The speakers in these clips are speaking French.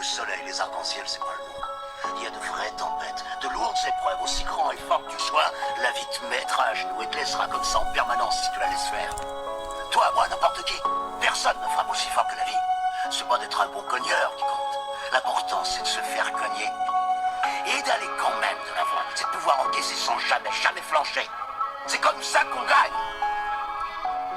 Le soleil, les arcs-en-ciel, c'est pas le monde. Il y a de vraies tempêtes, de lourdes épreuves, aussi grands et forts que tu sois. La vie te mettra à genoux et te laissera comme ça en permanence si tu la laisses faire. Toi, moi, n'importe qui. Personne ne frappe aussi fort que la vie. C'est pas d'être un bon cogneur qui compte. L'important, c'est de se faire cogner. Et d'aller quand même de l'avant. C'est de pouvoir encaisser sans jamais flancher. C'est comme ça qu'on gagne.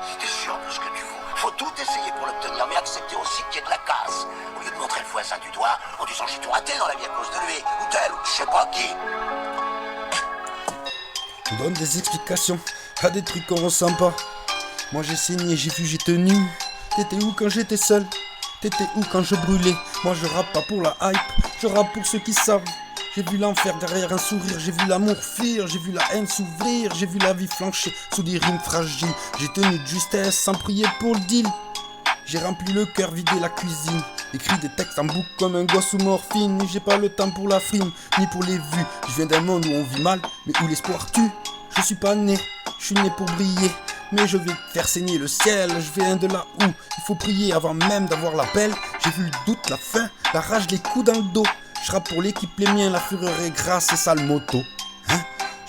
Si t'es sûr de ce que tu vaux, faut tout essayer pour l'obtenir, mais accepter aussi qu'il y ait de la casse. Au lieu de montrer le voisin du doigt en disant j'ai tout raté dans la vie à cause de lui, ou d'elle, ou je sais pas qui. On donne des explications à des trucs qu'on ressent pas. Moi j'ai saigné, j'ai vu, j'ai tenu. T'étais où quand j'étais seul? T'étais où quand je brûlais? Moi je rappe pas pour la hype, je rappe pour ceux qui savent. J'ai vu l'enfer derrière un sourire, j'ai vu l'amour fuir, j'ai vu la haine s'ouvrir, j'ai vu la vie flancher sous des rimes fragiles. J'ai tenu de justesse sans prier pour le deal. J'ai rempli le cœur, vidé la cuisine, écrit des textes en boucle comme un gosse sous morphine. J'ai pas le temps pour la frime, ni pour les vues. Je viens d'un monde où on vit mal, mais où l'espoir tue. Je suis pas né, je suis né pour briller, mais je vais faire saigner le ciel. Je viens de là où il faut prier avant même d'avoir l'appel. J'ai vu le doute, la faim, la rage, les coups dans le dos. Je rappe pour l'équipe, les miens, la fureur est grasse, c'est ça le motto. Hein?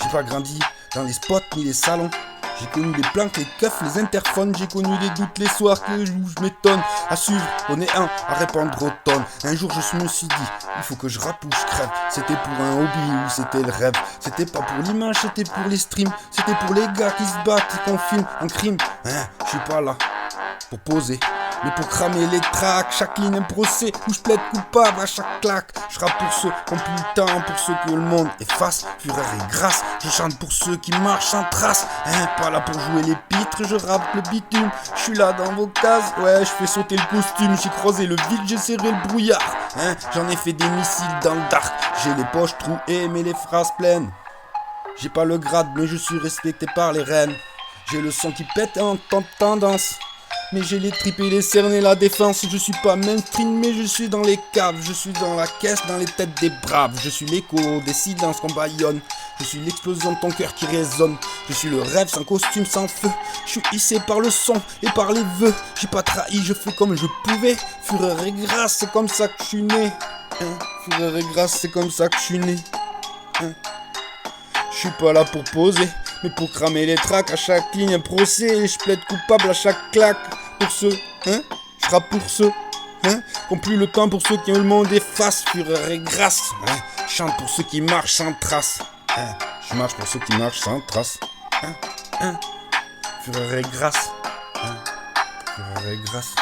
J'ai pas grandi dans les spots ni les salons. J'ai connu les planques, les keufs, les interphones. J'ai connu les doutes, les soirs où je m'étonne. À suivre, on est un, à répandre aux tonnes. Un jour je me suis dit, il faut que je rappe ou je crève. C'était pour un hobby ou c'était le rêve. C'était pas pour l'image, c'était pour les streams. C'était pour les gars qui se battent et qu'on filme un crime. Hein, je suis pas là pour poser, mais pour cramer les tracks. Chaque ligne un procès où je plaide coupable à chaque claque. Je rappe pour ceux qui ont plus le temps, pour ceux que le monde efface. Fureur et grâce, je chante pour ceux qui marchent sans trace. Hein, pas là pour jouer les pitres, je rappe le bitume. Je suis là dans vos cases, ouais, je fais sauter le costume. J'ai croisé le vide, j'ai serré le brouillard. Hein, j'en ai fait des missiles dans le dark. J'ai les poches trouées mais les phrases pleines. J'ai pas le grade mais je suis respecté par les reines. J'ai le son qui pète en temps de tendance, mais j'ai les tripes et les cernes et la défense. Je suis pas mainstream mais je suis dans les caves. Je suis dans la caisse, dans les têtes des braves. Je suis l'écho des silences qu'on baillonne. Je suis l'explosion de ton cœur qui résonne. Je suis le rêve sans costume, sans feu. Je suis hissé par le son et par les vœux. J'ai pas trahi, je fais comme je pouvais. Fureur et grâce, c'est comme ça que je suis né. Hein? Fureur et grâce, c'est comme ça que je suis né. Hein? Je suis pas là pour poser, mais pour cramer les tracks. À chaque ligne un procès, je plaide coupable à chaque claque. Pour ceux, hein, je rappe pour ceux, hein, qui ont plus le temps, pour ceux qui ont le monde efface. Fureur et grâce, hein, je chante pour ceux qui marchent sans trace. Hein, je marche pour ceux qui marchent sans trace. Hein, hein, fureur et grâce, hein, fureur et grâce.